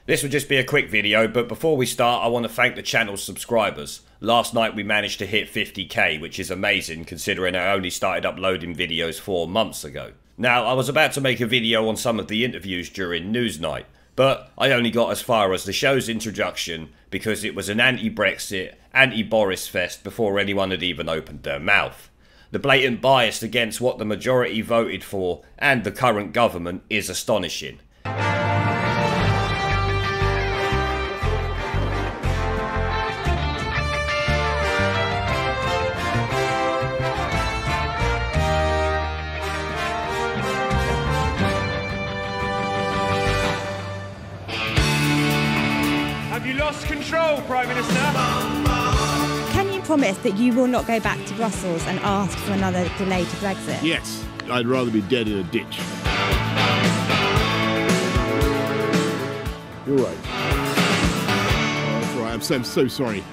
This will just be a quick video, but before we start I want to thank the channel's subscribers. Last night we managed to hit 50k, which is amazing considering I only started uploading videos 4 months ago. Now, I was about to make a video on some of the interviews during Newsnight, but I only got as far as the show's introduction because it was an anti-Brexit, anti-Boris fest before anyone had even opened their mouth. The blatant bias against what the majority voted for and the current government is astonishing. Have you lost control, Prime Minister? Can you promise that you will not go back to Brussels and ask for another delay to Brexit? Yes, I'd rather be dead in a ditch. You're right. Oh, that's all right. I'm so sorry.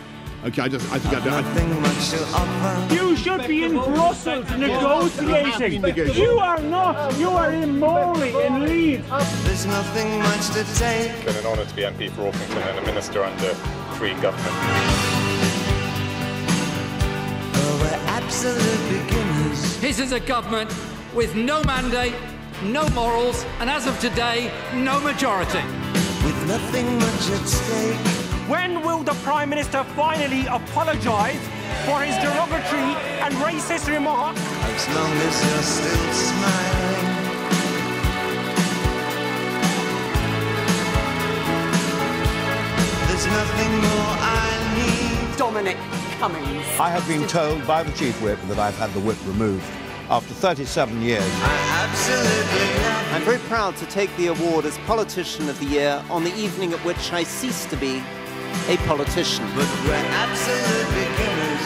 Okay, I think I don't. You should be in Brussels negotiating. You are not. You are in Morley in Leeds. There's nothing much to take. It's been an honour to be MP for Orpington and a minister under Free government. Oh, we're absolute beginners. His is a government with no mandate, no morals, and as of today, no majority. With nothing much at stake. When will the Prime Minister finally apologise for his derogatory and racist remarks? As long as you're still smiling. There's nothing more I need. Dominic Cummings. I have been told by the Chief Whip that I've had the whip removed after 37 years. I absolutely love you. I'm very proud to take the award as Politician of the Year on the evening at which I ceased to be a politician. But we're absolute beginners.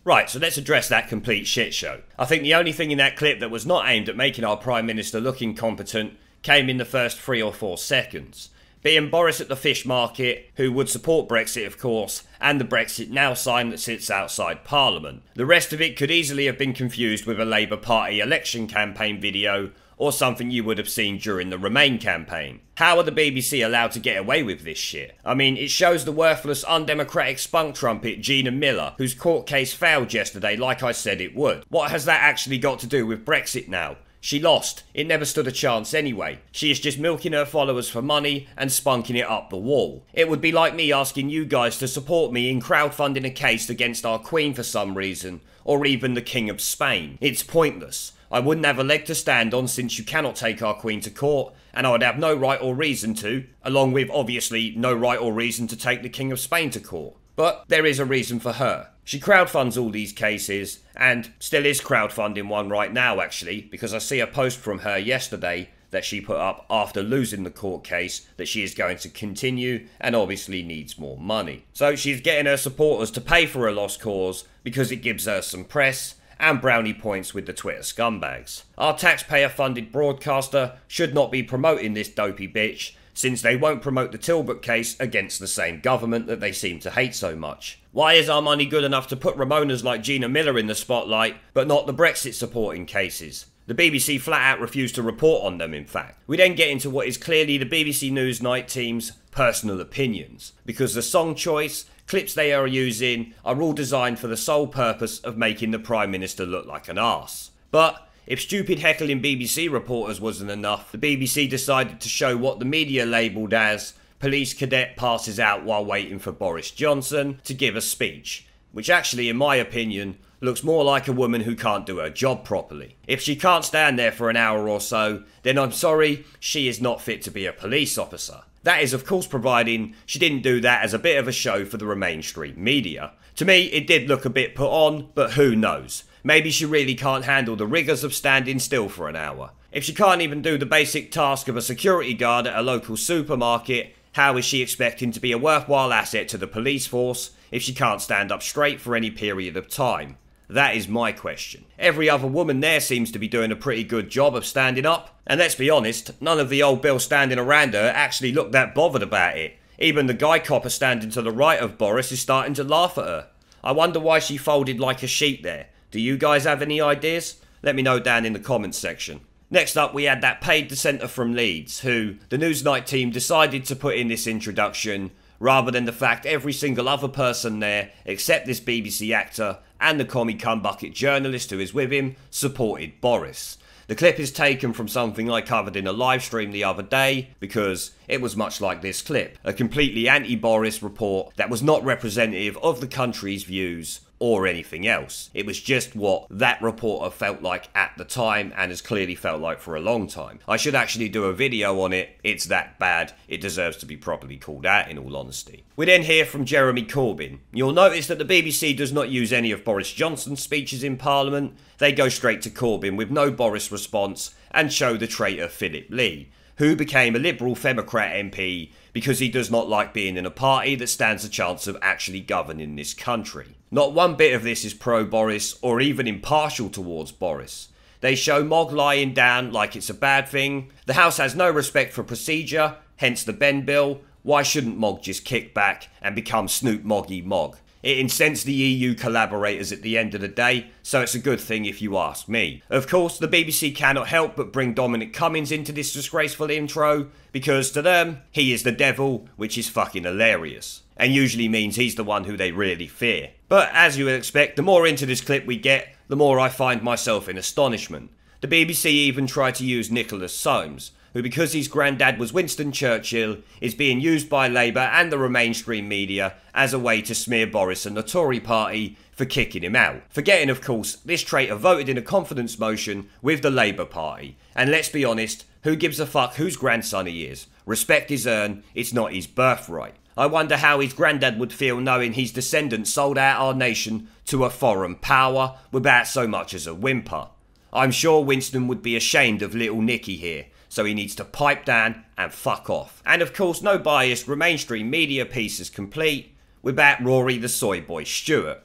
Right, so let's address that complete shit show. I think the only thing in that clip that was not aimed at making our Prime Minister look incompetent came in the first 3 or 4 seconds. Being Boris at the fish market, who would support Brexit of course, and the Brexit Now sign that sits outside Parliament. The rest of it could easily have been confused with a Labour Party election campaign video, or something you would have seen during the Remain campaign. How are the BBC allowed to get away with this shit? I mean, it shows the worthless, undemocratic spunk trumpet Gina Miller, whose court case failed yesterday like I said it would. What has that actually got to do with Brexit now? She lost. It never stood a chance anyway. She is just milking her followers for money and spunking it up the wall. It would be like me asking you guys to support me in crowdfunding a case against our Queen for some reason, or even the King of Spain. It's pointless. I wouldn't have a leg to stand on since you cannot take our Queen to court, and I would have no right or reason to, along with obviously no right or reason to take the King of Spain to court. But there is a reason for her. She crowdfunds all these cases, and still is crowdfunding one right now actually, because I see a post from her yesterday that she put up after losing the court case that she is going to continue and obviously needs more money. So she's getting her supporters to pay for a lost cause because it gives her some press and brownie points with the Twitter scumbags. Our taxpayer-funded broadcaster should not be promoting this dopey bitch, since they won't promote the Tilbrook case against the same government that they seem to hate so much. Why is our money good enough to put Ramonas like Gina Miller in the spotlight, but not the Brexit supporting cases? The BBC flat out refused to report on them, in fact. We then get into what is clearly the BBC Newsnight team's personal opinions, because the song choice, clips they are using, are all designed for the sole purpose of making the Prime Minister look like an arse. But if stupid heckling BBC reporters wasn't enough, the BBC decided to show what the media labelled as police cadet passes out while waiting for Boris Johnson to give a speech, which actually, in my opinion, looks more like a woman who can't do her job properly. If she can't stand there for an hour or so, then I'm sorry, she is not fit to be a police officer. That is of course providing she didn't do that as a bit of a show for the mainstream media. To me it did look a bit put on, but who knows. Maybe she really can't handle the rigours of standing still for an hour. If she can't even do the basic task of a security guard at a local supermarket, how is she expecting to be a worthwhile asset to the police force if she can't stand up straight for any period of time? That is my question. Every other woman there seems to be doing a pretty good job of standing up. And let's be honest, none of the old Bill standing around her actually looked that bothered about it. Even the guy copper standing to the right of Boris is starting to laugh at her. I wonder why she folded like a sheep there. Do you guys have any ideas? Let me know down in the comments section. Next up, we had that paid dissenter from Leeds, who the Newsnight team decided to put in this introduction, rather than the fact every single other person there, except this BBC actor and the commie cumbucket journalist who is with him, supported Boris. The clip is taken from something I covered in a live stream the other day, because it was much like this clip, a completely anti-Boris report that was not representative of the country's views or anything else. It was just what that reporter felt like at the time, and has clearly felt like for a long time. I should actually do a video on it. It's that bad. It deserves to be properly called out, in all honesty. We then hear from Jeremy Corbyn. You'll notice that the BBC does not use any of Boris Johnson's speeches in Parliament. They go straight to Corbyn with no Boris response and show the traitor Philip Lee, who became a Liberal Democrat MP because he does not like being in a party that stands a chance of actually governing this country. Not one bit of this is pro-Boris or even impartial towards Boris. They show Mogg lying down like it's a bad thing. The House has no respect for procedure, hence the Ben bill. Why shouldn't Mogg just kick back and become Snoop Moggy Mogg? It incensed the EU collaborators at the end of the day, so it's a good thing if you ask me. Of course, the BBC cannot help but bring Dominic Cummings into this disgraceful intro, because to them, he is the devil, which is fucking hilarious, and usually means he's the one who they really fear. But as you would expect, the more into this clip we get, the more I find myself in astonishment. The BBC even tried to use Nicholas Soames, who, because his granddad was Winston Churchill, is being used by Labour and the mainstream media as a way to smear Boris and the Tory party for kicking him out. Forgetting, of course, this traitor voted in a confidence motion with the Labour Party. And let's be honest, who gives a fuck whose grandson he is? Respect is earned, it's not his birthright. I wonder how his granddad would feel knowing his descendants sold out our nation to a foreign power without so much as a whimper. I'm sure Winston would be ashamed of little Nicky here, so he needs to pipe down and fuck off. And of course, no biased mainstream media piece is complete without Rory the Soy Boy Stewart,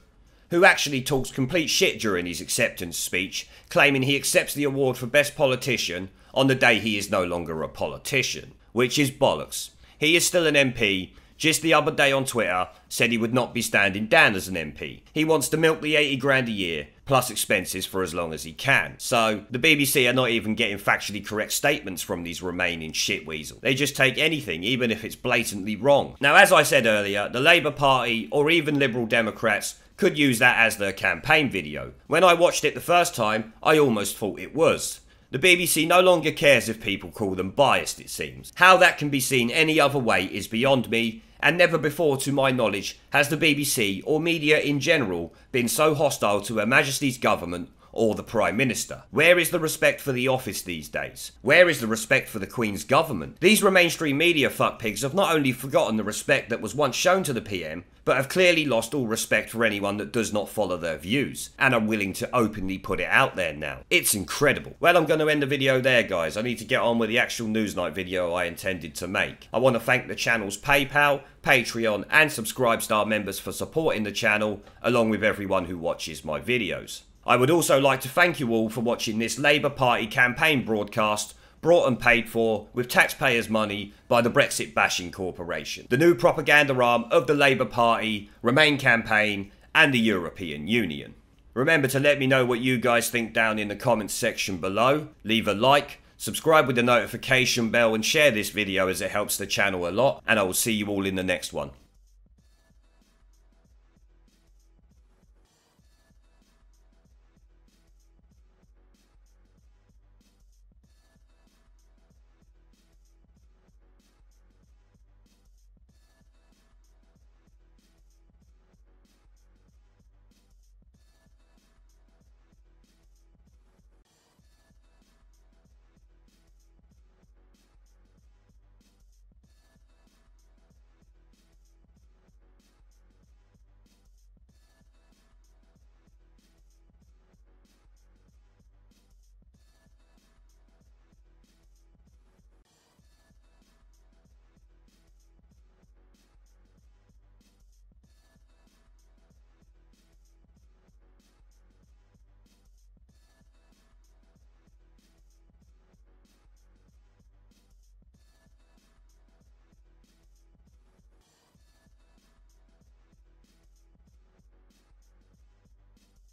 who actually talks complete shit during his acceptance speech, claiming he accepts the award for Best Politician on the day he is no longer a politician, which is bollocks. He is still an MP. Just the other day on Twitter, said he would not be standing down as an MP. He wants to milk the 80 grand a year, plus expenses for as long as he can. So, the BBC are not even getting factually correct statements from these remaining shitweasels. They just take anything, even if it's blatantly wrong. Now, as I said earlier, the Labour Party, or even Liberal Democrats, could use that as their campaign video. When I watched it the first time, I almost thought it was. The BBC no longer cares if people call them biased, it seems. How that can be seen any other way is beyond me, and never before, to my knowledge, has the BBC, or media in general, been so hostile to Her Majesty's government or the Prime Minister. Where is the respect for the office these days? Where is the respect for the Queen's government? These mainstream media fuckpigs have not only forgotten the respect that was once shown to the PM, but have clearly lost all respect for anyone that does not follow their views, and are willing to openly put it out there now. It's incredible. Well, I'm going to end the video there, guys. I need to get on with the actual Newsnight video I intended to make. I want to thank the channel's PayPal, Patreon, and Subscribestar members for supporting the channel, along with everyone who watches my videos. I would also like to thank you all for watching this Labour Party campaign broadcast, brought and paid for with taxpayers' money by the Brexit Bashing Corporation, the new propaganda arm of the Labour Party, Remain campaign, and the European Union. Remember to let me know what you guys think down in the comments section below. Leave a like, subscribe with the notification bell, and share this video as it helps the channel a lot, and I will see you all in the next one.